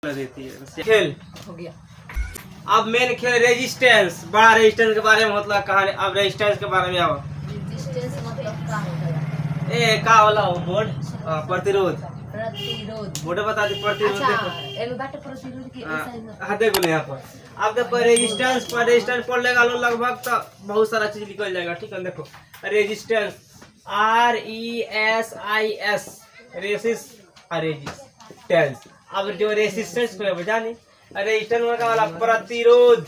देती है। खेल हो गया। अब मेन खेल रेजिस्टेंस। बड़ा रेजिस्टेंस के बारे में मतलब कहानी। अब रेजिस्टेंस के बारे में आओ। रेजिस्टेंस मतलब क्या होता है? ए का होला वो बोर्ड प्रतिरोध। प्रतिरोध। बोर्ड बता दी प्रतिरोध। अच्छा, देखो एमे बाटे प्रतिरोध की ऐसा ही मतलब। हाँ देखो यहाँ पर अब देखो रेजिस्टेंस पर रेजिस्टेंस पढ़ लेगा लो लगभग तो बहुत सारा चीज निकल जाएगा। ठीक है देखो रेजिस्टेंस RESIS रेजिस्टेंस। अब जो रेजिस्टेंस को बजा नहीं रेजिस्टेंस का वाला प्रतिरोध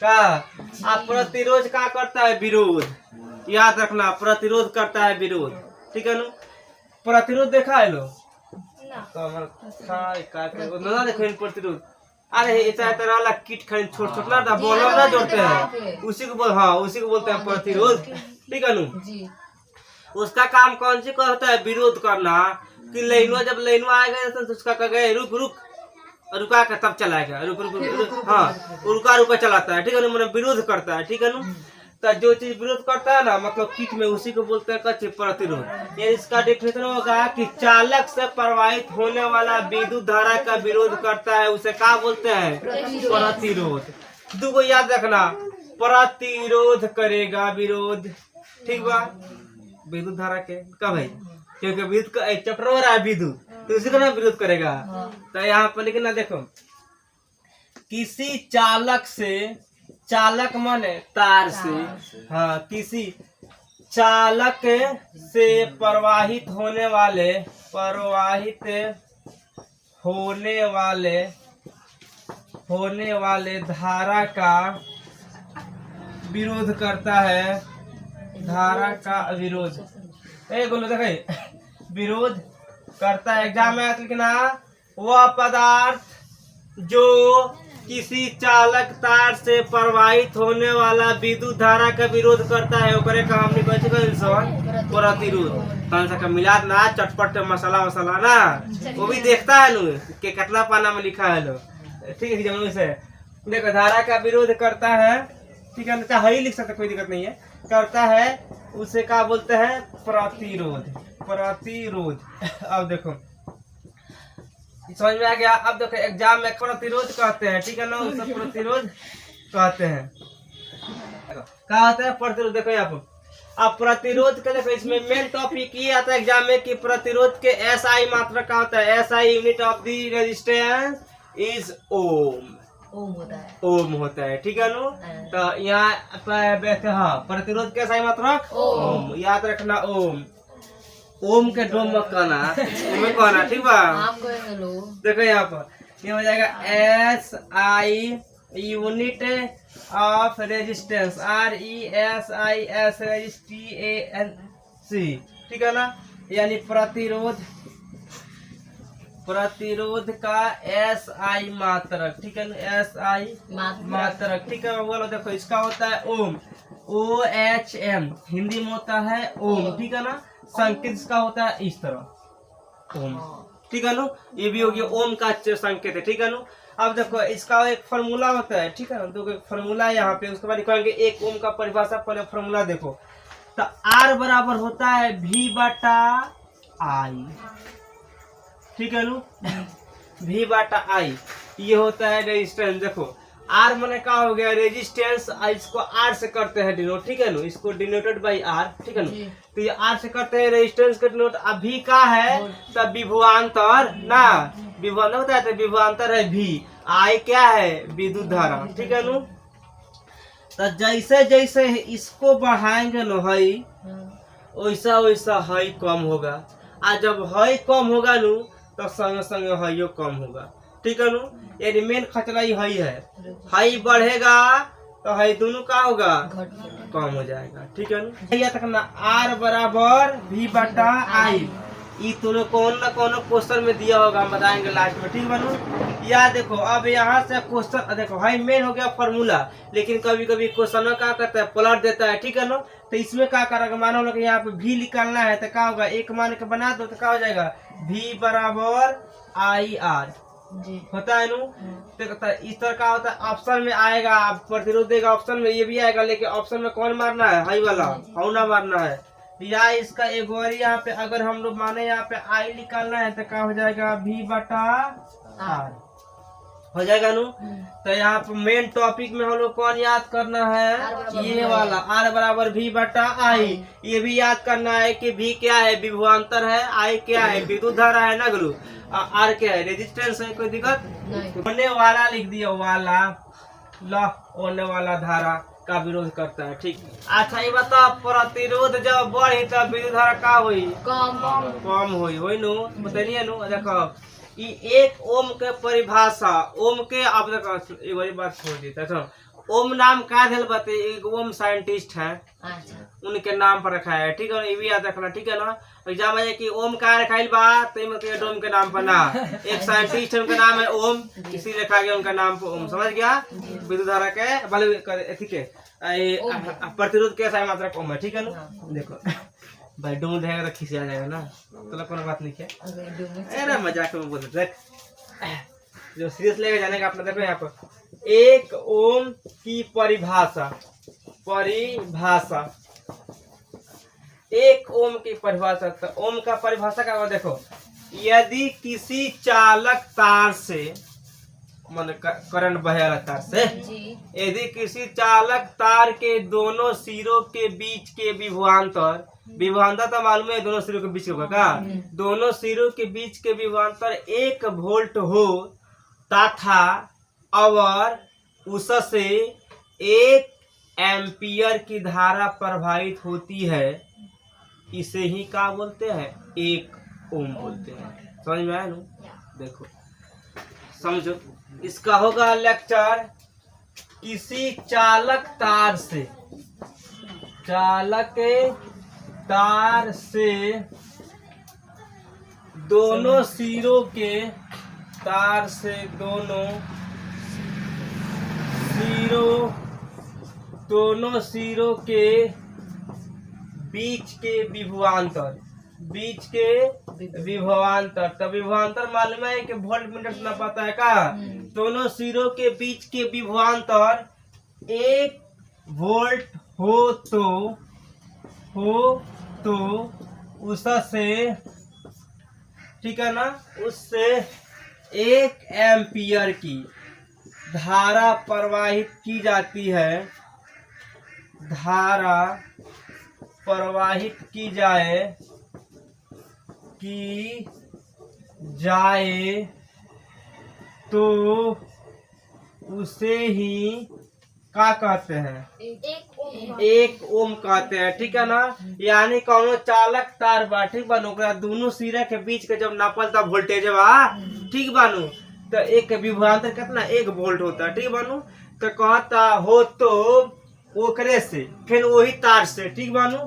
का। अब प्रतिरोध का करता है विरोध। याद रखना प्रतिरोध करता है विरोध। ठीक है ना। प्रतिरोध देखा है लो तो ना देखो इन प्रतिरोध। अरे इतना तरह वाला किट खरीद छोट छोट ना बॉलर ना जोड़ते हैं उसी को बोल। हाँ उसी को बोलते हैं प्रतिरोध। ठीक है ना। जी। उसका काम कौन सी करता है विरोध करना कि लाइनवा जब लाइनवा आएगा तो उसका कहेगा रुक रुक रुका कर तब चलाएगा। रुक रुक रुक हाँ रुका रुका चलाता है। ठीक है ना। मतलब विरोध करता है। ठीक है ना। तो जो चीज विरोध करता है ना मतलब किट में उसी को बोलते हैं प्रतिरोध। ये इसका डेफिनेशन होगा कि चालक से प्रवाहित होने वाला विद्युत धारा का विरोध करता है उसे क्या बोलते हैं प्रतिरोध। दो याद रखना प्रतिरोध करेगा विरोध। ठीक बा विद्युत धारा के कब है क्योंकि विद्युत का एक चक्र हो रहा है विद्युत तो उसी को ना विरोध करेगा। तो यहाँ पर लिखना देखो किसी चालक से चालक माने तार से। हाँ किसी चालक से प्रवाहित होने वाले धारा का विरोध करता है। धारा का विरोध बोलो देखे विरोध करता है। एग्जाम में लिखना वह पदार्थ जो किसी चालक तार से प्रवाहित होने वाला विद्युत धारा का विरोध करता है ओकरे का हमने प्रतिरोध। कौन सा का मिलाद ना चटपट मसाला वसाला ना वो भी देखता है नु के कितना पाना में लिखा है लो। ठीक है जब से देखो धारा का विरोध करता है। ठीक है ना ही लिख सकते कोई दिक्कत नहीं है। करता है उसे क्या बोलते हैं प्रतिरोध। प्रतिरोध अब देखो समझ में आ गया। अब देखो एग्जाम में प्रतिरोध कहते हैं। ठीक है ना उसे प्रतिरोध कहते हैं। क्या होता है प्रतिरोध देखो यहाँ पर। अब प्रतिरोध के देखो इसमें मेन टॉपिक ये आता है एग्जाम में कि प्रतिरोध के SI मात्रा क्या होता है। SI unit of the resistance is ohm. Ohm होता है। ओम होता है। ठीक है नो। तो यहाँ हाँ प्रतिरोध के SI मात्रा ओम याद रखना ओम। ओम के डोम मत कहना ठीक बा। देखो यहाँ पर ये हो जाएगा SI unit of resistance RESIS resistance. ठीक है ना। यानी प्रतिरोध का SI मात्रक। ठीक है ना SI मात्रक। ठीक है बोलो देखो इसका होता है ओम OHM हिंदी में होता है ओम। ठीक है ना। संकेत इसका होता है इस तरह ओम। ठीक है ना। ये भी हो गया ओम का संकेत है। ठीक है ना। अब देखो इसका एक फॉर्मूला होता है। ठीक है ना। तो फॉर्मूला यहाँ पे उसके बाद लिखेंगे एक ओम का परिभाषा। पहले फॉर्मूला देखो तो R बराबर होता है V/I। ठीक है ना। V/I ये होता है रेजिस्टेंस। देखो R मैंने क्या हो गया रेजिस्टेंस। इसको R से करते हैं डिनोट। ठीक है ना। इसको डिनोटेड बाई R। ठीक है ना। तो ये R से करते हैं रेजिस्टेंस का डिनोट। अभी का है तब विभवांतर ना विभवांतर होता है तो विभवांतर है V। I क्या है विद्युत धारा। ठीक है ना। तो जैसे जैसे इसको बढ़ाएंगे ना हई वैसा वैसा हई कम होगा। और जब हई कम होगा नु तो संगे संगे हईयो कम होगा। ठीक है नु। यानी मेन खतरा हई है। हई बढ़ेगा तो हई दोनों का होगा कम हो जाएगा। ठीक है ना। तक ना R बराबर V/I ये दोनों कौन ना कौन क्वेश्चन में दिया होगा हम बताएंगे लास्ट में। ठीक बनू या देखो अब यहाँ से क्वेश्चन देखो हाई मेन हो गया फॉर्मूला लेकिन कभी कभी क्वेश्चन क्या करता है पलट देता है। ठीक है ना। तो इसमें क्या करेगा मानो लोग यहाँ पे V निकालना है तो क्या होगा एक मान के बना दो तो क्या हो जाएगा V बराबर IR होता है नु। तो इस तरह का होता है ऑप्शन में आएगा प्रतिरोध देगा ऑप्शन में ये भी आएगा लेकिन ऑप्शन में कौन मारना है हाई वाला हाउ ना मारना है। या इसका एक बार यहाँ पे अगर हम लोग माने यहाँ पे I निकालना है तो क्या हो जाएगा V/I आर हो जाएगा नु। तो यहाँ पर मेन टॉपिक में हम लोग कौन याद करना है, ये वाला आर बराबर भी बटा आई। ये भी याद करना है कि भी क्या है, विभवांतर है, आई क्या है, विद्युत धारा है ना गुरु, आर क्या है, रेजिस्टेंस है। कोई दिक्कत होने वाला लिख दिया, वाला ला होने वाला धारा का विरोध करता है। ठीक, अच्छा ये बता, प्रतिरोध जब बढ़ी तब विद्युत धारा का हुई, कम हुई नु, बताइए नु। देखो ई एक ओम के परिभाषा, ओम के आप देखो एक बारी बात छोड़ दी। तो ओम नाम का दिल बते, एक ओम साइंटिस्ट है, उनके नाम पर रखा है। ठीक है, ये भी याद रखना। ठीक है ना, एग्जाम है कि ओम का रखाइल बा तो मतलब ओम के नाम पर ना, एक साइंटिस्ट है उनका नाम है ओम, इसी रखा गया उनका नाम पर ओम। समझ गया, विद्युत धारा के बल ठीक है, प्रतिरोध के सही मात्रक ओम है। ठीक है ना, देखो भाई डूम रहेगा तो खिसिया जाएगा ना, तो कोई बात नहीं है, अरे मजाक में बोल रहे, जो सीरियस लेके जाने का अपना। देखो यहाँ पर एक ओम की परिभाषा, एक ओम की परिभाषा। तो ओम का परिभाषा का देखो, यदि किसी चालक तार से मन करंट बहे वाला तार से, यदि किसी चालक तार के दोनों सिरों के बीच के विभवांतर, विभवांतर तो मालूम है दोनों सिरों के बीच होगा का, दोनों सिरों के बीच के विभवांतर 1 वोल्ट हो तथा और उससे 1 एम्पियर की धारा प्रवाहित होती है, इसे ही क्या बोलते हैं, 1 ओम बोलते हैं। समझ में आया ना, देखो समझो। इसका होगा लेक्चर, किसी चालक तार से, चालक तार से दोनों सिरों के, तार से दोनों सिरों के बीच के विभवांतर, तो विभवांतर मालूम है कि वोल्ट मीटर से नापता है का, दोनों सिरों के बीच के विभवांतर 1 वोल्ट हो तो उससे, ठीक है ना, उससे 1 एम्पियर की धारा प्रवाहित की जाती है, धारा प्रवाहित की जाए तो उसे ही क्या कहते हैं, 1 ओम कहते हैं। ठीक है ना, यानी कौनो चालक तार बा, ठीक बानू, दोनों सिरा के बीच के जब नापल तब वोल्टेज बा, ठीक बानू, तो एक विभवांतर कितना 1 वोल्ट होता है। ठीक बानू, तो कहता हो तो ओकरे से फिर वही तार से, ठीक बानू,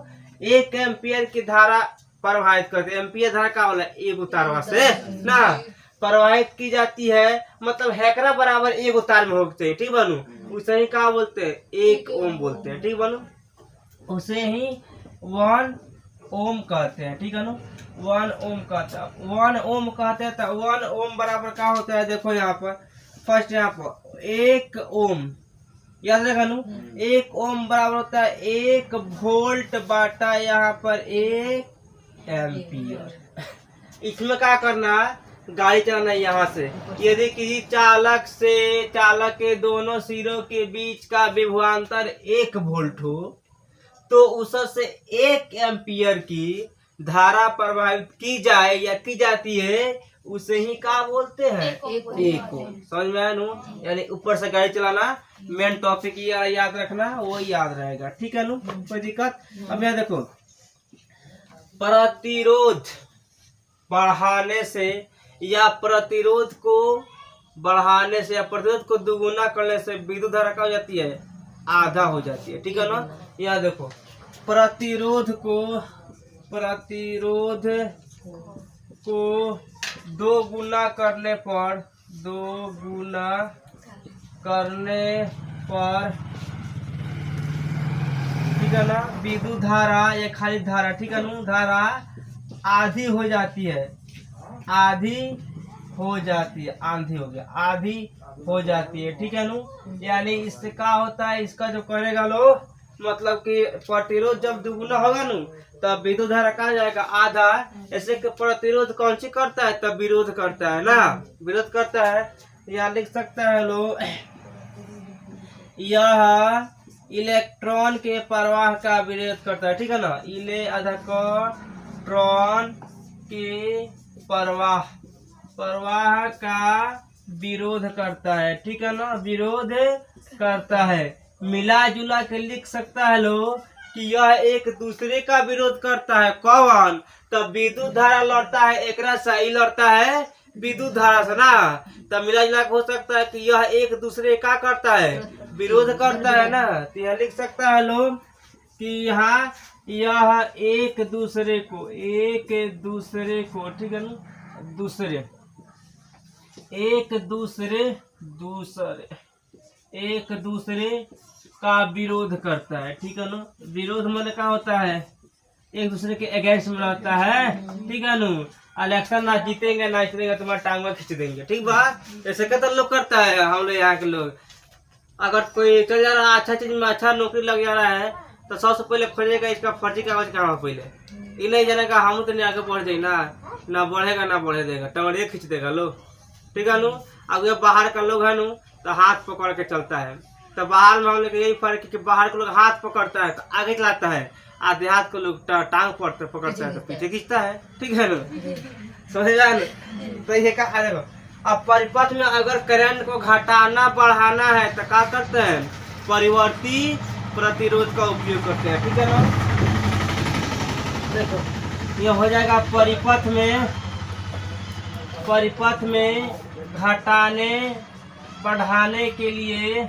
1 एम्पियर की धारा प्रवाहित करते। एम्पियर धारा का होला, एक तारवा से ना प्रवाहित की जाती है, मतलब हैकरा बराबर 1 तार में होते हैं। ठीक बानू, उसे ही क्या बोलते हैं, 1 ओम बोलते हैं। ठीक बानू, उसे ही 1 ओम कहते हैं। ठीक है ना, 1 ओम कहता है, 1 ओम कहते हैं। तो 1 ओम बराबर क्या होता है, देखो यहाँ पर फर्स्ट, यहाँ पर 1 ओम याद रखा नू, 1 ओम बराबर होता है 1 वोल्ट बाटा यहाँ पर 1 एम्पियर। इसमें क्या करना है, गाड़ी चलाना है यहाँ से। यदि किसी चालक के दोनों सिरों के बीच का विभवांतर 1 वोल्ट हो तो उससे 1 एम्पियर की धारा प्रवाहित की जाए या की जाती है, उसे ही क्या बोलते हैं, 1 ओम। समझ में आया नू, यानी ऊपर से गाड़ी चलाना, मेन टॉपिक याद रखना, वो याद रहेगा। ठीक है नू, कोई दिक्कत। अब यहाँ देखो, प्रतिरोध बढ़ाने से या प्रतिरोध को बढ़ाने से या प्रतिरोध को दुगुना करने से विद्युत धारा क्या हो जाती है, आधा हो जाती है। ठीक है ना, यहाँ देखो, प्रतिरोध को 2 गुना करने पर ठीक है ना, विद्युत धारा या खाली धारा, ठीक है ना, धारा आधी हो जाती है, आधी हो जाती है। ठीक है नु, यानी इससे क्या होता है, इसका जो करेगा लो, मतलब कि प्रतिरोध जब दुगुना होगा नु तब विद्युत धारा कहा जाएगा आधा। ऐसे के प्रतिरोध कौन सी करता है, तब विरोध करता है ना, विरोध करता है। यहाँ लिख सकता है लोग, यह इलेक्ट्रॉन के प्रवाह का विरोध करता है, ठीक है ना। इलेक्ट्रॉन के प्रवाह का विरोध करता है, ठीक है ना, विरोध करता है। मिला जुला के लिख सकता है लोग कि यह एक दूसरे का विरोध करता है। कौन, तब विद्युत धारा लड़ता है एकरा से, ई लड़ता है विद्युत धारा से ना, तब मिला जुला हो सकता है कि यह एक दूसरे का करता है, विरोध करता है ना। तो यह लिख सकता है लोग कि यहाँ यह एक दूसरे को ठीक है ना, एक दूसरे का विरोध करता है, ठीक है ना। विरोध मतलब क्या होता है, एक दूसरे के अगेंस्ट में रहता है, ठीक है ना। इलेक्शन ना जीतेंगे ना जीतेंगे तुम्हारा टांग में खींच देंगे, ठीक बा। ऐसे क्या लोग करता है, हम लोग यहाँ के लोग। अगर कोई चल जा रहा है अच्छा चीज में, अच्छा नौकरी लग जा रहा है, तो सबसे पहले खोजेगा इसका फर्जी कागज कहाँ है पहले, ये नहीं जानेगा हम तो नहीं आगे बढ़ जाए ना बढ़ेगा ना बढ़े देगा, टंगड़िए खींच देगा लोग, ठीक है नु। अब ये बाहर का लोग है नु तो हाथ पकड़ के चलता है, तो बाहर में हम लोग यही फर्क है कि बाहर के लोग हाथ पकड़ता है तो आगे चलाता है, आधे हाथ को लोग टांग पकड़ता है तो पीछे खींचता है, ठीक है नु, समझा न। तो ये क्या देखो, अब परिपथ में अगर करंट को घटाना बढ़ाना है तो क्या करते हैं, परिवर्ती प्रतिरोध का उपयोग करते हैं, ठीक है ना। देखो ये हो जाएगा परिपथ में घटाने बढ़ाने के लिए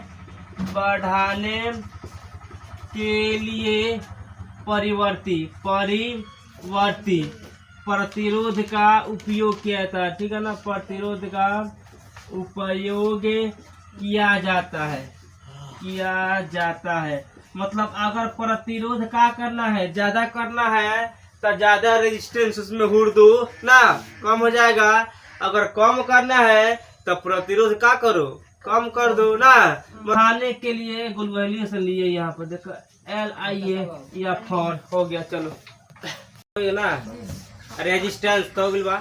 परिवर्ती प्रतिरोध का उपयोग किया जाता है, ठीक है ना। प्रतिरोध का उपयोग किया जाता है मतलब अगर प्रतिरोध का करना है, ज्यादा करना है तो ज्यादा रेजिस्टेंस उसमें हुड़ दो ना, कम हो जाएगा। अगर कम करना है तो प्रतिरोध का करो, कम कर दो ना। बढ़ाने के लिए गुलवैली से लिए, यहाँ पर देखो LIA या फॉर हो गया, चलो हो ना। रेजिस्टेंस तो बा,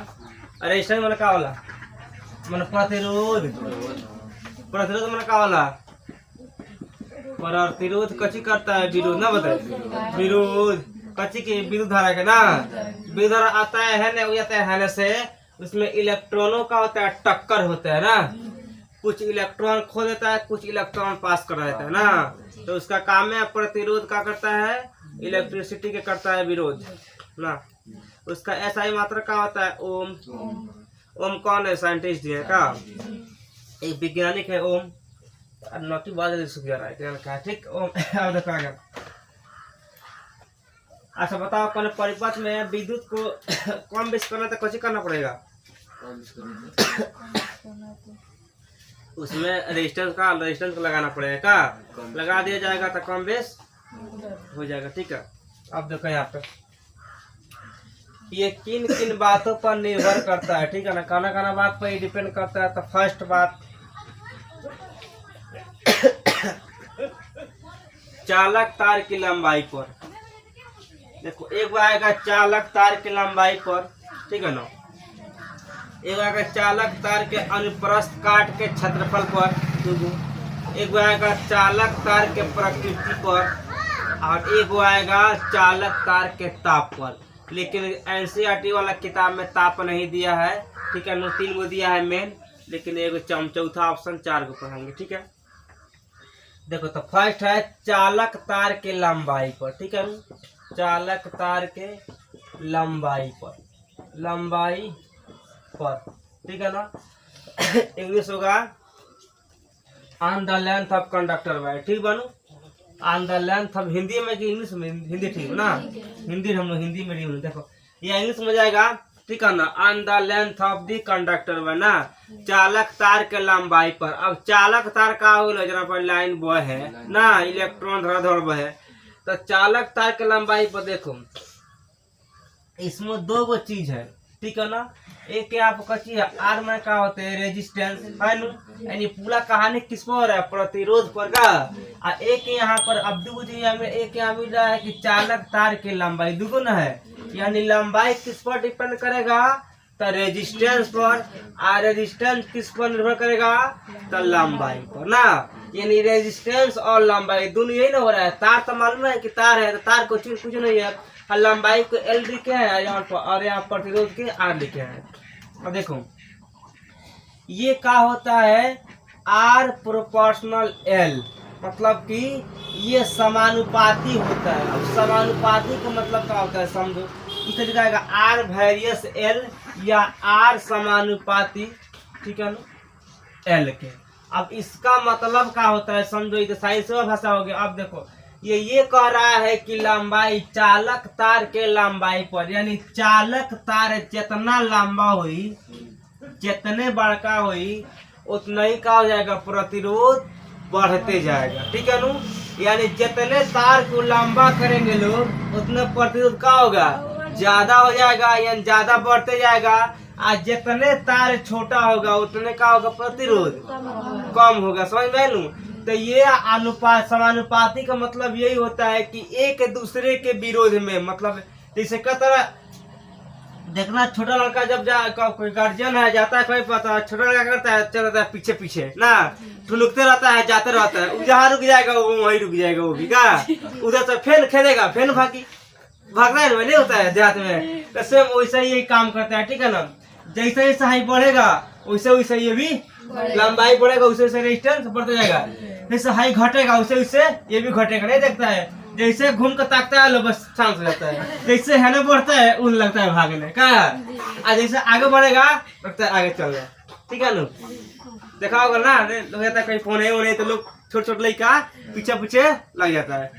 रेजिस्टेंस मतलब का होला, मतलब प्रतिरोध मतलब का होला, प्रतिरोध कची करता है, विरोध ना बताए, विरोध कची की विद्युत धारा के ना, विद्युत धारा आता है ना, आता है से उसमें इलेक्ट्रॉनों का होता है टक्कर होता है ना, कुछ इलेक्ट्रॉन खो देता है, कुछ इलेक्ट्रॉन पास कर देता है ना, तो उसका काम है प्रतिरोध का करता है, इलेक्ट्रिसिटी के करता है विरोध ना। उसका SI मात्रा का होता है ओम। ओम कौन है, साइंटिस्ट है का, एक वैज्ञानिक है ओम, नोटी बात सूख जा रहा है, ठीक ओम। अब देखा गया, अच्छा बताओ कौन परिपथ में विद्युत को कम बेस करना तो कैसे करना पड़ेगा, उसमें रेजिस्टेंस लगाना पड़ेगा का, लगा दिया जाएगा तो कम बेस हो जाएगा, ठीक है। अब देखो यहाँ पे ये किन किन बातों पर निर्भर करता है, ठीक है ना, खाना बात पर डिपेंड करता है। तो फर्स्ट बात चालक तार की लंबाई पर, देखो एक आएगा चालक तार की लंबाई पर, ठीक है ना, एक आएगा चालक तार के अनुप्रस्थ काट के क्षेत्रफल पर, एक आएगा चालक तार के प्रकृति पर, और एक आएगा चालक तार के ताप पर। लेकिन NCERT वाला किताब में ताप नहीं दिया है, ठीक है ना, 3 गो दिया है मेन, लेकिन एगो चौथा ऑप्शन 4 गो पढ़ाएंगे, ठीक है। देखो तो फर्स्ट है चालक तार के लंबाई पर, ठीक है ना, चालक तार के लंबाई पर, ठीक है ना। इंग्लिश होगा on the length of conductor wire, ठीक बनू, on the length of, Hindi में कि इंग्लिश में, हिंदी ठीक है ना, हिंदी हम लोग हिंदी में नहीं, देखो ये इंग्लिश में जाएगा, ठीक है ना, on the length of the conductor wire ना, चालक तार के लंबाई पर। अब चालक तार का हो जरा पर लाइन बॉय है ना, इलेक्ट्रॉन धड़ बहे, तो चालक तार के लंबाई पर देखो इसमें 2 गो चीज है, ठीक है ना। एक यहाँ पर कच्ची है आर में क्या होते हैं रेजिस्टेंस है नु, यानी पूरा कहानी किस पर है प्रतिरोध पर का। एक यहाँ पर अब दुगुना में एक यहाँ मिल रहा है कि चालक तार की लंबाई दुगुना है, यानी लंबाई किस पर डिपेंड करेगा तो रेजिस्टेंस पर, और रेजिस्टेंस किस पर निर्भर करेगा तो लंबाई पर ना, यानी रेजिस्टेंस और लंबाई दोनों यही ना हो रहा है। तार तो मालूम है कि तार है तो तार को कुछ नहीं है, और लंबाई को एल लिखे है यहाँ पर और यहाँ प्रतिरोध के आर लिखे हैं। अब देखो ये क्या होता है आर प्रोपोर्शनल एल, मतलब कि ये समानुपाती होता है। अब समानुपाती का मतलब क्या होता है समझो, इस तरीका आएगा आर वेरियस एल या आर समानुपाती, ठीक है ना एल के। अब इसका मतलब क्या होता है समझो, ये तो साइंस भाषा हो गया। अब देखो ये कह रहा है कि लंबाई चालक तार के लंबाई पर, यानी चालक तार जितना लंबा हुई जितने बड़का हुई उतना ही क्या हो जाएगा प्रतिरोध बढ़ते जाएगा, ठीक है नु। यानी जितने तार को लंबा करेंगे लोग उतने प्रतिरोध क्या होगा ज्यादा हो जाएगा, यानी ज्यादा बढ़ते जाएगा। आज जितने तार छोटा होगा उतने का होगा प्रतिरोध कम होगा, समझ में लू। तो ये अनुपात समानुपाती का मतलब यही होता है कि एक दूसरे के विरोध में, मतलब जैसे का तरह देखना छोटा लड़का जब कोई गार्जियन है जाता है कोई पता छोटा लड़का करता है चल रहता है पीछे पीछे ना, ठुलुकते रहता है जाते रहता है, जहाँ रुक जाएगा वो वहीं रुक जाएगा वो भी का, उधर से फेन खेलेगा फेन भागना है नहीं होता है देहात में। तो सेम वैसा ही काम करता है, ठीक है ना। जैसे जैसे हाइट बढ़ेगा वैसे वैसे ये भी लंबाई बढ़ेगा, वैसे वैसे रेजिस्टेंस बढ़ता जाएगा। जैसे हाइट घटेगा वैसे वैसे ये भी घटेगा, नहीं देखता है। जैसे घूम कर ताकता है लो बस चांस हो जाता है, जैसे है ना बढ़ता है उन लगता है भागने का, और जैसे आगे बढ़ेगा लगता है आगे चल रहा है, ठीक है ना। देखा होगा ना लोग कहता है कहीं फोन है वो नहीं तो लोग छोटे छोटे लड़का पीछे पीछे लग जाता है,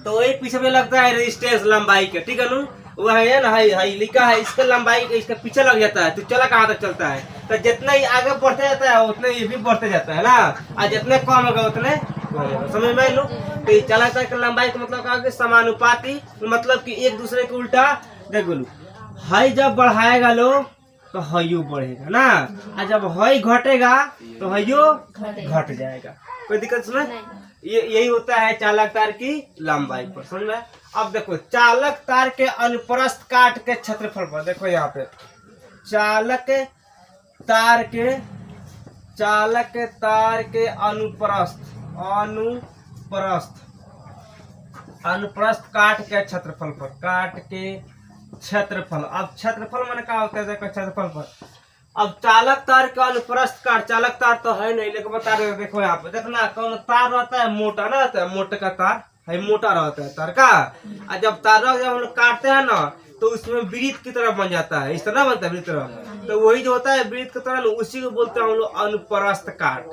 तो वही पीछे पे लगता है रेजिस्टेंस लंबाई के, ठीक है ना। वो है ना हाई लिखा है इसका लंबाई इसका पीछे लग जाता है तो चला कहाँ तक चलता है। तो जितना ही आगे बढ़ते जाता है उतने ये भी बढ़ते जाता है ना, और जितने कम होगा उतने कम होगा, समझ में लो। तो चला का लंबाई का मतलब क्या समानुपाती, मतलब कि एक दूसरे के उल्टा देख लो। हाई जब बढ़ाएगा लोग तो हयू बढ़ेगा ना, और जब हई घटेगा तो हयू घट जाएगा, कोई दिक्कत सुना। ये यही होता है चालक तार की लंबाई पर, समझ में। अब देखो चालक तार के अनुप्रस्थ काट के क्षेत्रफल पर, देखो यहाँ पे चालक तार के अनुप्रस्थ काट के क्षेत्रफल पर, काट के क्षेत्रफल। अब क्षेत्रफल मैंने क्या होता है देखो क्षेत्रफल पर। अब चालक तार का अनुप्रस्थ काट, चालक तार तो है नहीं लेकिन बता रहे देखो यहाँ पे देखना कौन तार रहता है मोटा ना रहता है, मोटे का तार है मोटा रहता है तार का, और जब तार जब हम लोग काटते हैं ना तो उसमें वृत्त की तरह बन जाता है, इस तरह बनता है वृत्त तरह, तो वही जो होता है वृत्त की तरह उसी को बोलते हैं हम लोग अनुप्रस्थ काट,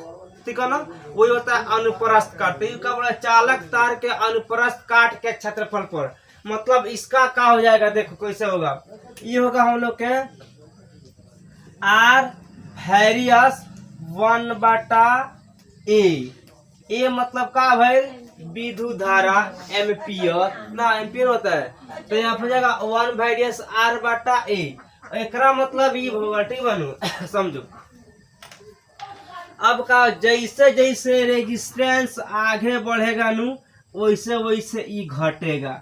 ठीक है ना। वही होता है अनुप्रस्थ काट। तो क्या बोला चालक तार के अनुप्रस्थ काट के क्षेत्रफल पर, मतलब इसका क्या हो जाएगा देखो कैसे होगा। ये होगा हम लोग के आर वेरियस 1/A। ए मतलब का भाई विद्युत धारा एम्पियर ना, एम्पियर होता है। तो यहाँ पर जाएगा 1/R/A। एकरा मतलब ये होगा, ठीक बनू समझो। अब का जैसे जैसे रेजिस्टेंस आगे बढ़ेगा नु वैसे वैसे ये घटेगा।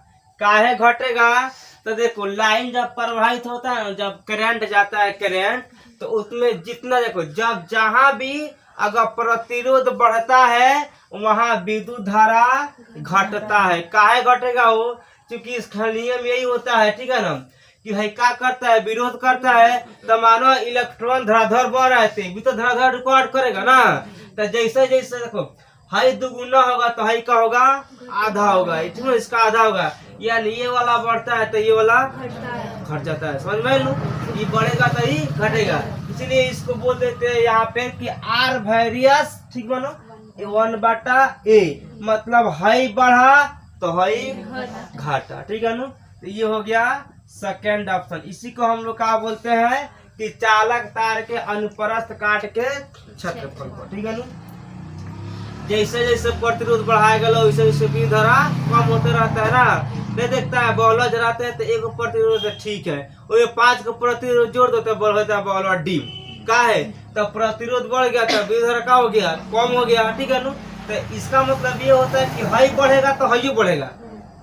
काहे घटेगा तो देखो लाइन जब प्रवाहित होता है जब करंट जाता है करंट, तो उसमें जितना देखो जब जहां भी अगर प्रतिरोध बढ़ता है वहां विद्युत धारा घटता है। काहे घटेगा वो, क्योंकि इसका नियम यही होता है, ठीक है ना, कि भाई क्या करता है विरोध करता है तो मानो इलेक्ट्रॉन धराधर बढ़ रहे थे भी तो धराधर रिकॉर्ड करेगा ना। तो जैसे जैसे देखो हाई दुगुना होगा तो हाई का होगा आधा होगा, इसका आधा होगा, यानी ये वाला बढ़ता है तो ये वाला घट जाता है, समझ में लू। ये बढ़ेगा तो ये घटेगा, इसलिए इसको बोल देते हैं यहाँ पे कि आर वेरियस, ठीक बनो 1/A, मतलब हाई बढ़ा तो हाई घटा, ठीक है ना। तो ये हो गया सेकेंड ऑप्शन। इसी को हम लोग क्या बोलते हैं कि चालक तार के अनुप्रस्थ काट के क्षेत्रफल को, ठीक है ना। जैसे जैसे प्रतिरोध बढ़ाएगा वैसे वैसे विद्युत धारा कम होते रहता है ना। नहीं देखता है बॉलर जलाते हैं तो एक प्रतिरोध ठीक है, वो 5 को प्रतिरोध जोड़ देते हैं, बढ़ होता है बॉलर डीम का है, तो प्रतिरोध बढ़ गया तो विद्युत धारा का हो गया, कम हो गया, ठीक है ना। तो इसका मतलब ये होता है कि हाई बढ़ेगा तो हाई बढ़ेगा,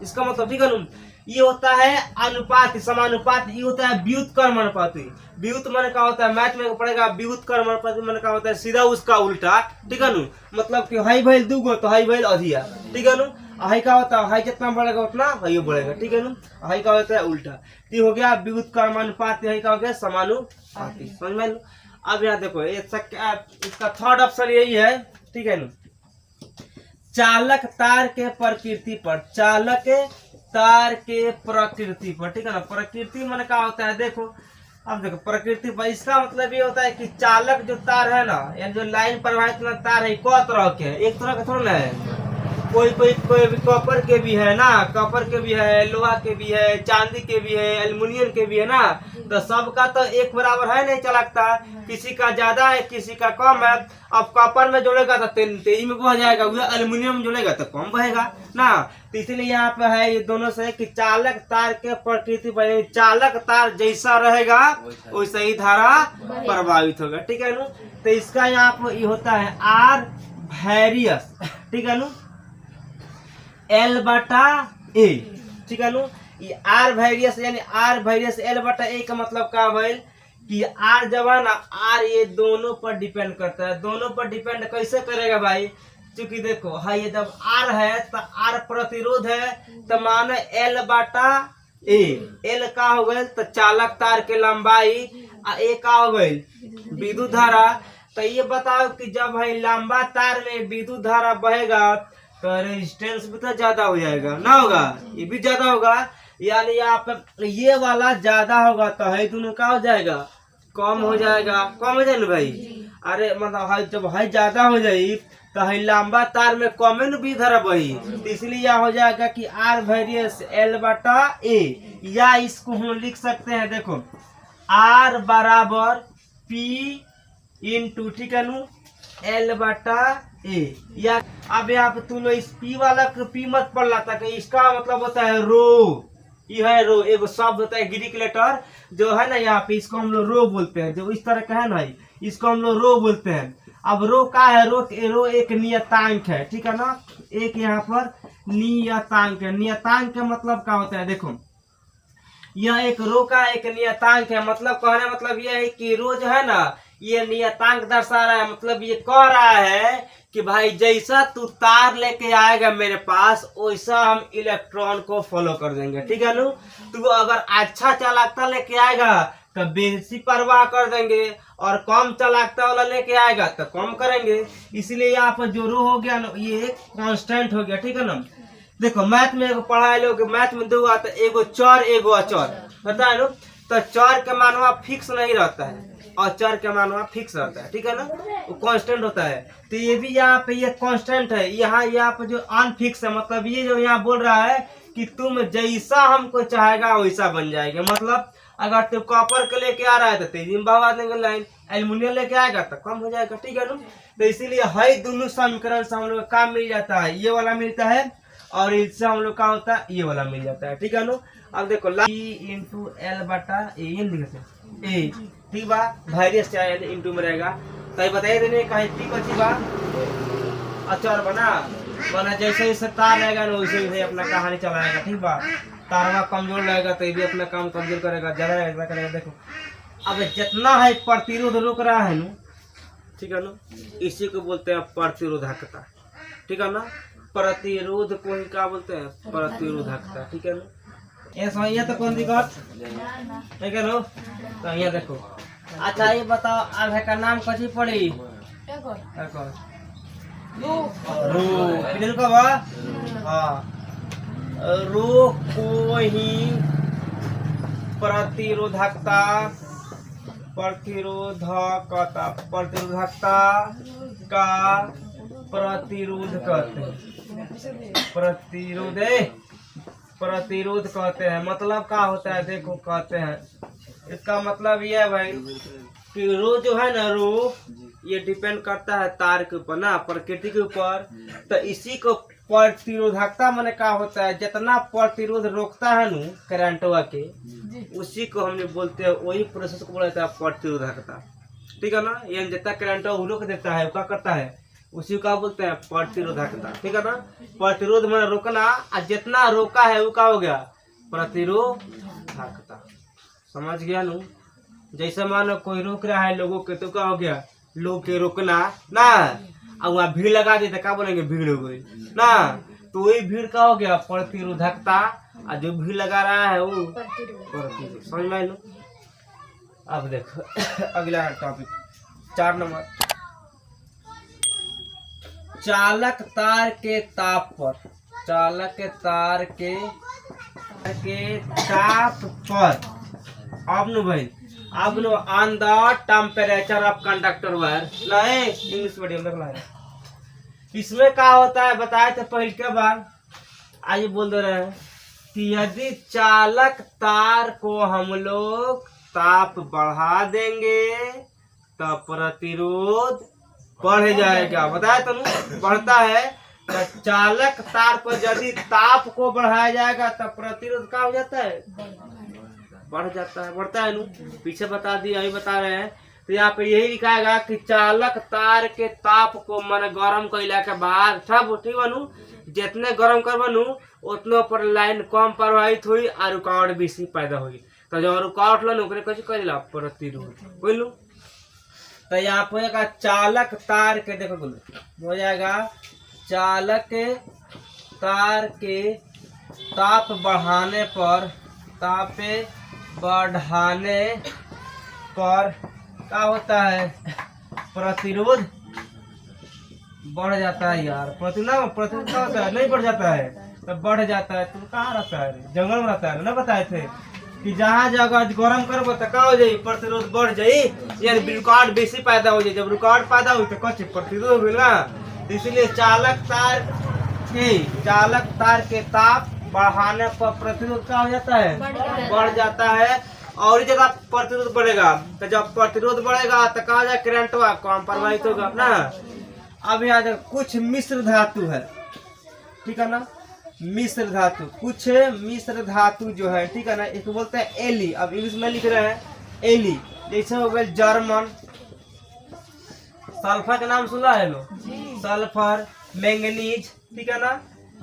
इसका मतलब ठीक है ना। ये होता है अनुपात, समानुपात, ये होता है व्युत्क्रम अनुपाती। व्युत मन का होता है, मैथ में पड़ेगा व्युत्क्रम अनुपाती मन का होता है सीधा उसका उल्टा, ठीक है ना। मतलब कि हाई भइल 2 गो तो हाई भइल अधिया, ठीक है ना। हाई का होता है हाई जितना बढ़ेगा उतना हाई बढ़ेगा, ठीक है ना। हाई का होता है उल्टा, ये हो गया व्युत्क्रम अनुपात, हाई का हो गया समानुपाती, समझ में लो। अब यहाँ देखो इसका थर्ड ऑप्शन यही है, ठीक है ना। चालक तार के प्रकृति पर, चालक तार के प्रकृति पर, ठीक है ना। प्रकृति मन का होता है, देखो अब देखो प्रकृति पर, इसका मतलब ये होता है कि चालक जो तार है ना, यानी जो लाइन प्रवाहित तार है, कौ तरह के, एक तरह का थोड़ा ना है, कोई कॉपर के भी है ना, कॉपर के भी है, लोहा के भी है, चांदी के भी है, एल्युमिनियम के भी है ना। तो सबका तो एक बराबर है नहीं चालकता, किसी का ज्यादा है किसी का कम है। अब कॉपर में जोड़ेगा तो तेजी में बह जाएगा, एल्युमिनियम में जोड़ेगा तो कम बहेगा ना। तो इसलिए यहाँ पे है ये दोनों से कि चालक तार के प्रकृति पर, चालक तार जैसा रहेगा वैसा ही धारा प्रभावित होगा, ठीक है ना। तो इसका यहाँ पर ये होता है आर वेरियस, ठीक है ना, एल बटा ए, ठीक है ना। ये आर वेरियस यानी आर वेरियस एल बटा ए का मतलब का भइल कि आर जब है ना, आर ये दोनों पर डिपेंड करता है। दोनों पर डिपेंड कैसे करेगा भाई, क्योंकि देखो हाँ ये जब आर है तो आर प्रतिरोध है, तो माने एल बटा ए, एल का हो गए तो चालक तार के लंबाई, ए का हो गई विद्युत धारा। तो ये बताओ कि जब भाई लंबा तार में विद्युत धारा बहेगा तो रेजिस्टेंस भी तो ज्यादा हो जाएगा ना, होगा ये भी ज्यादा होगा, यानी यहाँ पे ये वाला ज्यादा होगा तो है दोनों का हो जाएगा, कम हो जाएगा, कम हो जाए ना भाई। अरे मतलब है जब है ज्यादा हो जाए तो है लंबा तार में कम न भी धरा बही, तो इसलिए यह हो जाएगा कि आर वेरियस एल बटा ए, या इसको हम लिख सकते हैं, देखो आर बराबर पी इंटू, ठीक है नू, एल बटा ए। या अब यहाँ पे तुम लोग इस पी वाला पी मत पढ़ लाता कि इसका मतलब होता है रो, ये है रो, एक शब्द होता है ग्रीक लेटर जो है ना यहाँ पे, इसको हम लोग रो बोलते हैं, जो इस तरह का है ना इसको हम लोग रो बोलते हैं। अब रो का है, रो एक नियतांक है, ठीक है ना, एक यहाँ पर नियतांक है। नियतांक का मतलब क्या होता है, देखो यह एक रो का एक नियतांक है, मतलब कहने मतलब यह है कि रो जो है ना ये नियतांक दर्शा रहा है, मतलब ये कह रहा है कि भाई जैसा तू तार लेके आएगा मेरे पास वैसा हम इलेक्ट्रॉन को फॉलो कर देंगे, ठीक है ना। तू अगर अच्छा चालकता लेके आएगा तो बेसी परवाह कर देंगे, और कम चालकता वाला लेके आएगा तो कम करेंगे। इसलिए यहाँ पर जो रो हो गया ना ये एक कांस्टेंट हो गया, ठीक है ना। देखो मैथ में एगो पढ़ाए लोग, मैथ में दो आता है, एगो चर एगो अचर, पता है ना। तो चर के मानवा फिक्स नहीं रहता है और चर के मानवा फिक्स रहता है, ठीक है ना, वो कांस्टेंट होता है। तो ये भी यहाँ पे ये कांस्टेंट है, यहाँ पे जो अनफिक्स है, मतलब ये जो यहाँ बोल रहा है कि तुम जैसा हमको चाहेगा वैसा बन जाएगा। मतलब अगर तू कॉपर के लेके आ रहा है तो तेजी में बहा देंगे लाइन, एल्युमिनियम लेके आएगा तो कम हो जाएगा, ठीक है ना। तो इसीलिए है दोनों समीकरण से हम लोग काम मिल जाता है, ये वाला मिलता है और इससे हम लोग का होता है ये वाला मिल जाता है, ठीक है ना। अब देखो इंटू एल बटा ए, ठीक बा, वायरस चाहे इंटू में रहेगा। तो ये बताइए देने कहीं ठीक अच्छी बात अचर बना जैसे जैसे तार रहेगा ना वैसे वैसे अपना कहानी चलाएगा, ठीक बा। तारवा कमजोर रहेगा तो ये भी अपना काम कमजोर करेगा, ज्यादा रहेगा करेगा। देखो अब जितना है प्रतिरोध रोक रहा है ना, ठीक है ना, इसी को बोलते हैं प्रतिरोधकता, ठीक है ना। प्रतिरोध को ही क्या बोलते हैं, प्रतिरोधकता, ठीक है ना। ये समझिए तो कौन दिक्कत, ठीक है ना। तो ये देखो अच्छा ये बताओ आगे का नाम कथी पड़ी, रो हाँ, रो को ही प्रतिरोधकता का प्रतिरोध कहते हैं, प्रतिरोध कहते हैं। मतलब क्या होता है देखो, कहते हैं इसका मतलब ये है भाई कि रो जो है ना, रो ये डिपेंड करता है तार के ऊपर ना, प्रकृति के ऊपर। तो इसी को प्रतिरोधकता माने का होता है, जितना प्रतिरोध रोकता है नु करंटवा के, उसी को हमने बोलते हैं, वही प्रोसेस को बोला जाता है प्रतिरोधकता। ठीक है ना, ये जितना करंट रोक देता है क्या करता है, उसी का बोलते हैं प्रतिरोधकता। ठीक है ना, प्रतिरोध में रोकना, और जितना रोका है वो क्या हो गया, प्रतिरोधकता। समझ गया नु। जैसे मानो कोई रोक रहा है लोगों के, तो क्या हो गया, लोग के रोकना ना, और वहाँ भीड़ लगा दी तो क्या बोलेंगे, भीड़ हो गई ना, तो वही भीड़ का हो गया प्रतिरोधकता, और जो भीड़ लगा रहा है वो प्रतिरोध। समझ में आया। अब देखो अगला टॉपिक 4 नंबर, चालक तार के ताप पर, चालक के तार के ताप पर, अब नो भाई, अब know on the temperature of conductor wire, नहीं इंग्लिश मीडियम रखना है। इसमें क्या होता है बताए थे पहले के बार, आज बोल दे रहे हैं कि यदि चालक तार को हम लोग ताप बढ़ा देंगे तो प्रतिरोध बढ़ जाएगा। बताया तो बढ़ता है, तो चालक तार पर यदि ताप को बढ़ाया जाएगा तो प्रतिरोध क्या हो जाता है, बढ़ जाता है, बढ़ता है नु। पीछे बता दिया, अभी बता रहे हैं। तो यहाँ पे यही लिखाएगा कि चालक तार के ताप को मन गर्म कैला के बाद, सब ठीक बनू, जितने गर्म कर बनू उतने पर लाइन कम प्रवाहित हुई और रुकावट बेसी पैदा हुई। तो जब रुकावट लो ओकरे कैसे करेला, प्रतिरोध बोलू। तो यहाँ पे चालक तार के देखो हो जाएगा, चालक तार के ताप बढ़ाने पर, ताप बढ़ाने पर क्या होता है, प्रतिरोध बढ़ जाता है यार। प्रतिरोध क्या होता है, नहीं बढ़ जाता है, तो बढ़ जाता है। तुम कहाँ रहता है, जंगल में रहता है ना, बताए थे कि जहाँ जगह गर्म करो तो क्या हो जाये, प्रतिरोध बढ़ जाये, यानी रुकावट बेसी पैदा हो जाए। जब रुकावट पैदा हुई तो कच्चे प्रतिरोध हो ना, इसलिए चालक तार के ताप बढ़ाने पर प्रतिरोध क्या हो जाता है, बढ़ जाता है। और ज्यादा प्रतिरोध बढ़ेगा, तो जब प्रतिरोध बढ़ेगा तो कहा जाए करंट कम प्रवाहित होगा ना। अब यहाँ कुछ मिश्र धातु है, ठीक है ना, मिश्र धातु, कुछ मिश्र धातु जो है, ठीक है ना, इसको बोलते हैं एली। अब इंग्लिश में लिख रहे हैं एली, जैसे हो गए जर्मन, सल्फर का नाम सुना है लो, सल्फर, मैंगनीज, ठीक है ना,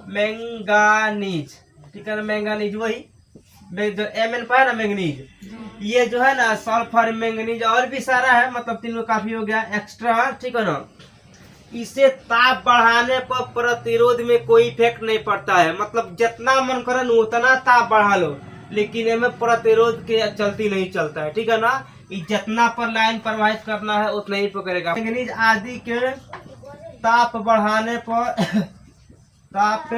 मैंगानीज, ठीक है ना, मैंगानीज वही जो Mn पर है ना, मैंगनीज, ये जो है ना सल्फर, मैंगनीज और भी सारा है, मतलब तीनों काफी हो गया एक्स्ट्रा, ठीक है ना। इसे ताप बढ़ाने पर प्रतिरोध में कोई इफेक्ट नहीं पड़ता है, मतलब जितना मन करे उतना ताप बढ़ा लो, लेकिन इनमें प्रतिरोध के चलती नहीं चलता है, ठीक है ना। जितना पर लाइन प्रवाहित करना है उतना ही पकड़ेगा। मैंगनीज आदि के ताप बढ़ाने पर ताप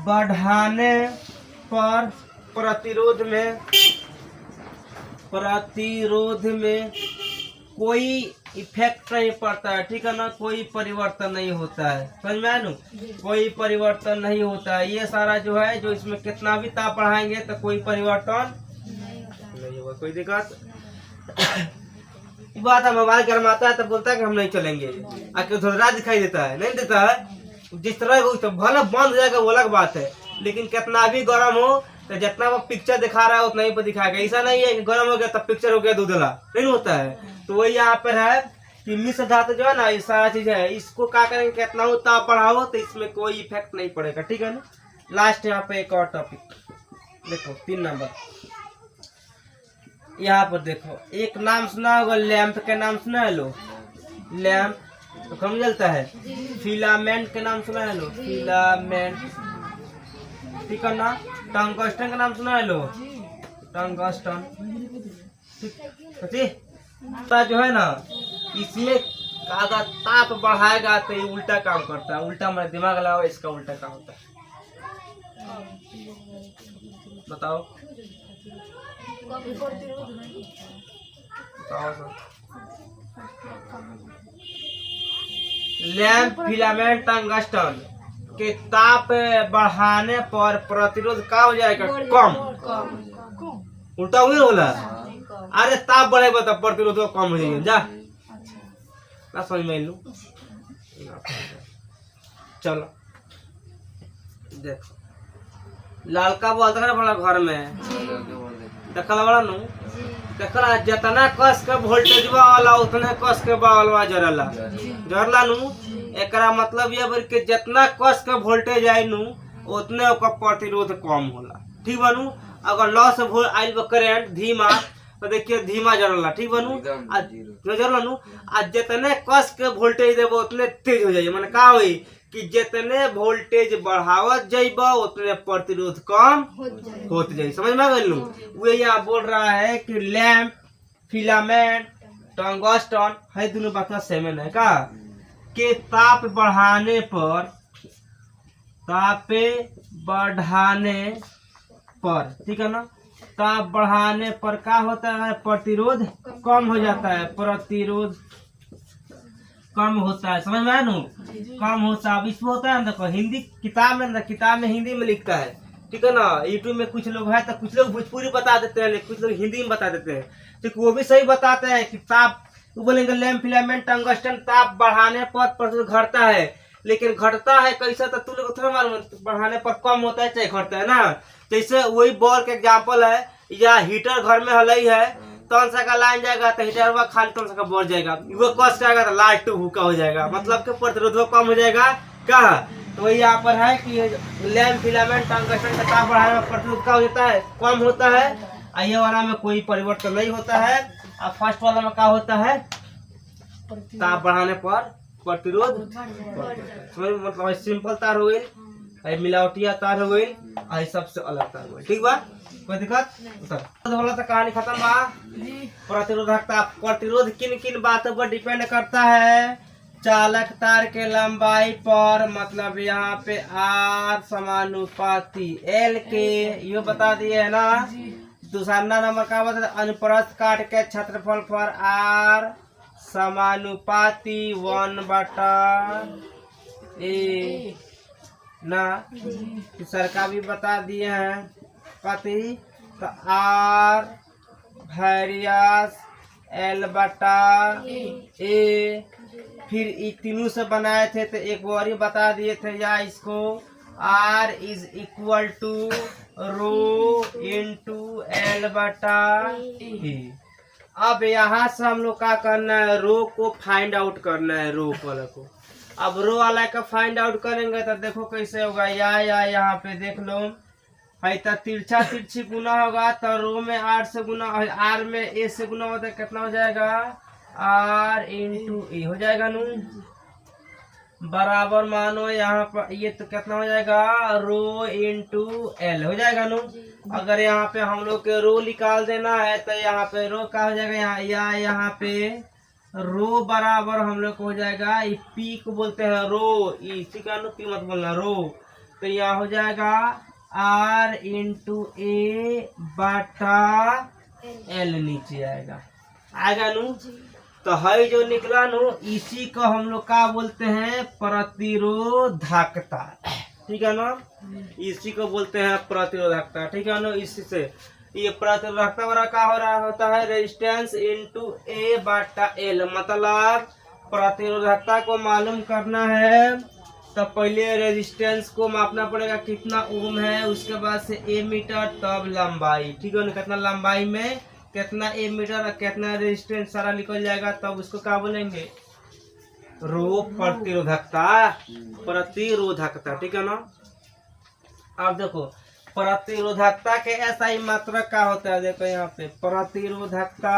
बढ़ाने पर प्रतिरोध में कोई इफेक्ट नहीं पड़ता है, ठीक है ना, कोई परिवर्तन नहीं होता है। समझ में आया ना, कोई परिवर्तन नहीं होता है। ये सारा जो है, जो इसमें कितना भी ताप बढ़ाएंगे तो कोई परिवर्तन नहीं होगा, कोई दिक्कत। बात है, मोबाइल गर्माता है तो बोलता है कि हम नहीं चलेंगे, आके धुंधला दिखाई देता है, नहीं देता है। जिस तरह तो भले बंद हो जाएगा वो अलग बात है, लेकिन कितना भी गर्म हो तो जितना वो पिक्चर दिखा रहा है उतना ही पर दिखाएगा। ऐसा नहीं है कि गर्म हो गया तब पिक्चर हो गया धुंधला, नहीं होता है। तो वही यहाँ पर है कि मिश्र धातु जो है ना, ये सारा चीज है, इसको क्या करेंगे, कितना हो ताप बढ़ाओ तो इसमें कोई इफेक्ट नहीं पड़ेगा, ठीक है ना। लास्ट यहाँ पे एक और टॉपिक देखो, 3 नंबर, यहाँ पर देखो, एक नाम सुना होगा, लैंप के नाम सुना है लो, लैंप तो कम जलता है। फिलामेंट के नाम सुना है लो, फिलामेंट, ठीक है ना। टंगस्टन का नाम सुना है लो, टंगस्टन, ठीक। जो है ना, इसमें अगर ताप बढ़ाएगा तो ये उल्टा काम करता है, उल्टा मेरा दिमाग लगाओ, इसका उल्टा काम होता है। बताओ सर। लैंप, फिलामेंट, टंगस्टन के ताप बढ़ाने पर प्रतिरोध का हो जाएगा, कम। उल्टा हुई होला, अरे ताप बढ़ेगा तो प्रतिरोध कम हो जाएगा। जा ना समझ में लू। चलो देखो लालका बोलता है बड़ा घर में देखल बड़ा नु देखला जितना कस के वोल्टेज वाला उतने कस के बल्बा जरला जरला नु। एकरा मतलब ये बड़ के जितना कस के वोल्टेज आई नु उतने ओकर प्रतिरोध कम होला, ठीक बनू। अगर लॉस आइल करेंट धीमा तो देखिए धीमा जरला, ठीक बनू। जरला नु आ जितने कस के वोल्टेज देबो उतने तेज हो जाए। माने का होई कि जितने वोल्टेज बढ़ावत जाइबा उतने प्रतिरोध कम होत जाए। समझ में आ गइल? वो यहाँ बोल रहा है कि लैंप, फिलामेंट, टंगस्टन है दोनों बात सेम है का के ताप बढ़ाने पर ठीक है ना, ताप बढ़ाने पर क्या होता है प्रतिरोध कम हो जाता है, प्रतिरोध कम होता है। समझ में आया नु? कम होता है। अब इसमें होता है ना, देखो हिंदी किताब में हिंदी में लिखता है, ठीक है ना। यूट्यूब में कुछ लोग है तो कुछ लोग भोजपुरी बता देते हैं, कुछ लोग हिंदी में बता देते हैं, ठीक। वो भी सही बताते हैं कि ताप बोलेंगे लैंप, फिलामेंट, टंगस्टन ताप बढ़ाने पर प्रतिरोध घटता है। लेकिन घटता है कैसा तो तू लोग थोड़ा मालूम, बढ़ाने पर कम होता है चाहे घटता है ना। जैसे वही बॉल का एग्जाम्पल है, या हीटर घर में हलई है तौन सा का लाइन जाएगा तो हीटर खाली तौन सा का बढ़ जाएगा, वो कस जाएगा तो लाइट टू हुक्का हो जाएगा, मतलब कि प्रतिरोध कम हो जाएगा। क्या तो वही यहाँ पर है कि लैंप, फिलामेंट, टंगस्टन का ताप बढ़ाने में प्रतिरोध क्या होता है, कम होता है। ये वाला में कोई परिवर्तन नहीं होता है। अब फर्स्ट वाला में क्या होता है, ताप बढ़ाने पर प्रतिरोध मतलब सिंपल तार हो गई, मिलावटिया तार हो गई, सबसे अलग तार हो गई, ठीक बा, कोई दिक्कत होला तो कहानी खत्म बा। प्रतिरोधकता, प्रतिरोध किन किन बातों पर डिपेंड करता है, चालक तार के लंबाई पर, मतलब यहाँ पे आर समानुपाती एल के, ये बता दिए है ना। दूसरा नंबर का बता, अनुप्रस्थ काट के क्षेत्रफल पर आर समानुपाती 1/a ना। तीसरा का भी बता दिए हैं पति, तो आर वेरियस L/A। फिर तीनों से बनाए थे तो एक और ही बता दिए थे, या इसको R = रो इंटू L/A। अब यहाँ से हम लोग क्या करना है, रो को फाइंड आउट करना है, रो वाला को। अब रो वाला का फाइंड आउट करेंगे तो देखो कैसे होगा, या यहाँ पे देख लो है तो तिरछा तिरछी गुना होगा तो रो में R से गुना, R में A से गुना होता है, कितना हो जाएगा R × A हो जाएगा नू, बराबर मानो यहाँ पर ये तो कितना हो जाएगा रो × L हो जाएगा नू। अगर यहाँ पे हम लोग के रो निकाल देना है तो यहाँ पे रो क्या हो जाएगा, यहाँ पे रो बराबर हम लोग को हो जाएगा, ये पी को बोलते हैं रो, इसी का नो पी मत बोलना रो, तो यहाँ हो जाएगा R × A/L नीचे आएगा नू। तो है जो निकला नो, इसी को हम लोग क्या बोलते हैं प्रतिरोधकता, ठीक है ना। इसी को बोलते हैं प्रतिरोधकता, ठीक है ना। इसी से ये प्रतिरोधकता वाला क्या हो रहा होता है, रेजिस्टेंस × A/L। मतलब प्रतिरोधकता को मालूम करना है तो पहले रेजिस्टेंस को मापना पड़ेगा कितना ओम है, उसके बाद से A मीटर, तब लंबाई, ठीक है ना। कितना लंबाई में कितना A मीटर और कितना रेजिस्टेंस सारा निकल जाएगा, तब उसको क्या बोलेंगे रो प्रतिरोधकता, ठीक है ना। अब देखो प्रतिरोधकता के ऐसा ही मात्रक क्या होता है, देखो यहाँ पे प्रतिरोधकता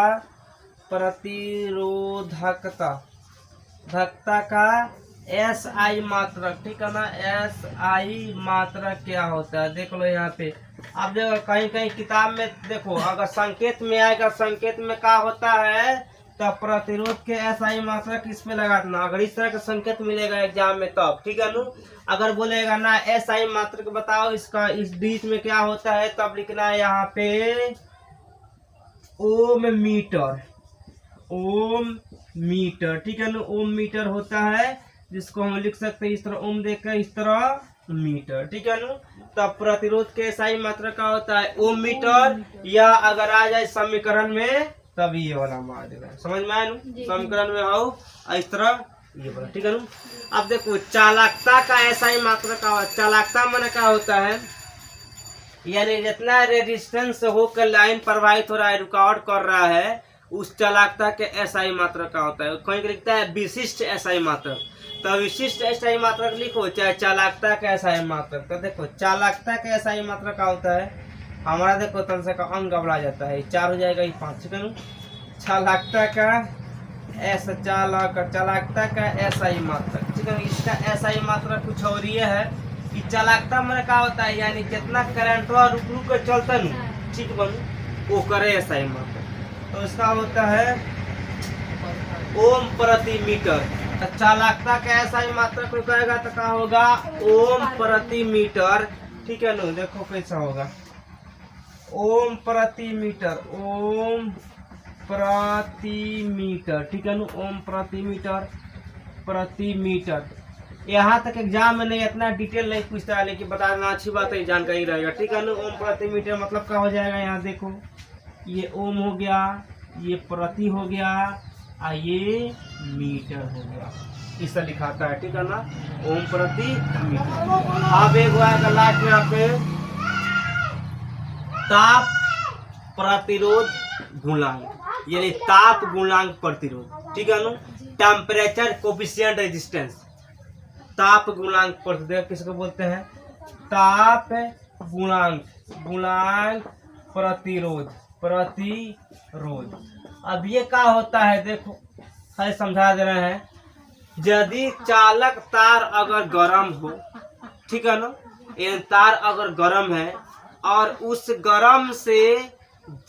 का SI मात्रक, ठीक है ना। SI मात्रक क्या होता है देख लो यहाँ पे। अब देखो कहीं कहीं किताब में देखो, अगर संकेत में आएगा, संकेत में क्या होता है तो प्रतिरोध के SI मात्रक इसमें लगा देना। अगर इस तरह का संकेत मिलेगा एग्जाम में तब, ठीक है ना। अगर बोलेगा ना SI मात्रक बताओ इसका, इस बीच में क्या होता है, तब लिखना है यहाँ पे ओम मीटर, ठीक है ना। ओम मीटर होता है, जिसको हम लिख सकते हैं इस तरह ओम देकर, इस तरह मीटर, ठीक है ना। तब प्रतिरोध के SI मात्रा का होता है ओम मीटर, या अगर आ जाए समीकरण में तब ये वाला मार देगा। समझ में आया? समीकरण में आओ इस तरह ये बोला, ठीक है ना। अब देखो चालकता का ऐसा ही मात्रा का चालकता माने क्या होता है, यानी जितना रेजिस्टेंस होकर लाइन प्रवाहित हो रहा है, रुकावट कर रहा है, उस चालकता के एसआई मात्रक का होता है। कहीं लिखता है विशिष्ट एसआई मात्रक, तो विशिष्ट एसआई मात्रक लिखो, चाहे चालकता का एसआई मात्रक। तो देखो चालकता का एसआई मात्रक का होता है, हमारा देखो तंत्र का अंक गबड़ा जाता है, 4 हो जाएगा, ये 5। ठीक है ना। चालकता का चालकता का एसआई मात्रक, ठीक है। इसका एसआई मात्रक कुछ और ये है कि चालकता में क्या होता है, यानी जितना करंट रुक रुक कर चलता है, ठीक बनू वो करे एसआई मात्रक। तो इसका होता है ओम प्रति मीटर। चालकता का एसआई मात्रक को कहेगा तो क्या होगा, ओम प्रति मीटर। ठीक है ना। देखो कैसा होगा, ओम प्रति मीटर, ओम प्रति मीटर। ठीक है ना, ओम प्रति मीटर, प्रति मीटर। यहाँ तक एग्जाम में नहीं इतना डिटेल नहीं पूछता है, लेकिन बता देना अच्छी बात है, जानकारी रहेगा। ठीक है ना। ओम प्रति मीटर मतलब क्या हो जाएगा, यहाँ देखो ये ओम हो गया, ये प्रति हो गया, और ये मीटर हो गया, इसे लिखाता है। ठीक है ना, ओम प्रति मीटर। अब एक आएगा लास्ट में आपके ताप प्रतिरोध गुणांक, यानी ताप गुणांक प्रतिरोध। ठीक है ना। टेम्परेचर कोफिशिएंट रेजिस्टेंस, ताप गुणांक प्रतिरोध किसको बोलते हैं, ताप गुणांक, गुणांक प्रतिरोध, प्रतिरोध। अब ये क्या होता है, देखो है समझा दे रहे हैं। यदि चालक तार अगर गर्म हो, ठीक है ना, ये तार अगर गर्म है और उस गर्म से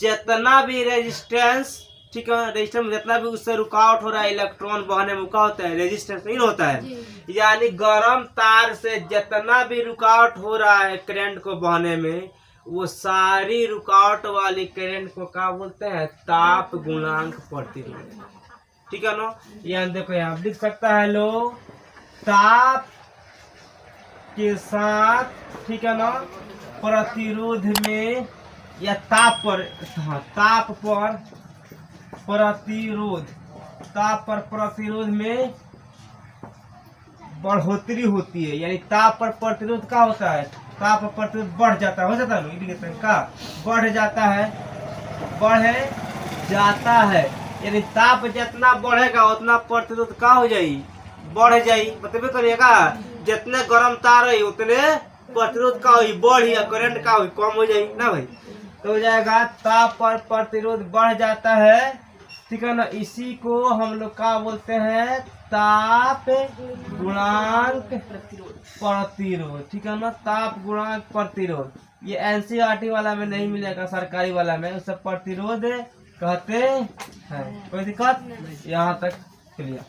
जितना भी रेजिस्टेंस, ठीक है, रेजिस्टेंस में जितना भी उससे रुकावट हो रहा है, इलेक्ट्रॉन बहने में क्या होता है, रेजिस्टेंस नहीं होता है। यानी गर्म तार से जितना भी रुकावट हो रहा है करंट को बहने में, वो सारी रुकावट वाली करंट को क्या बोलते हैं, ताप गुणांक प्रतिरोध। ठीक है ना। यहाँ देखो, यहाँ लिख सकता है लो, ताप के साथ, ठीक है ना, प्रतिरोध में या ताप पर, हाँ ताप पर प्रतिरोध, ताप पर प्रतिरोध में बढ़ोतरी होती है। यानी ताप पर प्रतिरोध क्या होता है, ताप पर प्रतिरोध बढ़ जाता है, हो जाता है का बढ़ जाता है, बढ़ जाता है। यानी ताप जितना बढ़ेगा उतना प्रतिरोध का हो जाए, बढ़ जाये। बतबे करिएगा, जितने गर्म तार है उतने प्रतिरोध का हुई बढ़ी, करंट का हुई कम हो जाए ना भाई। तो हो जाएगा ताप पर प्रतिरोध बढ़ जाता है। ठीक है ना। इसी को हम लोग क्या बोलते हैं, ताप गुणांक प्रतिरोध। ठीक है ना, ताप गुणांक प्रतिरोध। ये एनसीईआरटी वाला में नहीं मिलेगा, सरकारी वाला में उसे प्रतिरोध कहते हैं। कोई दिक्कत, यहाँ तक क्लियर।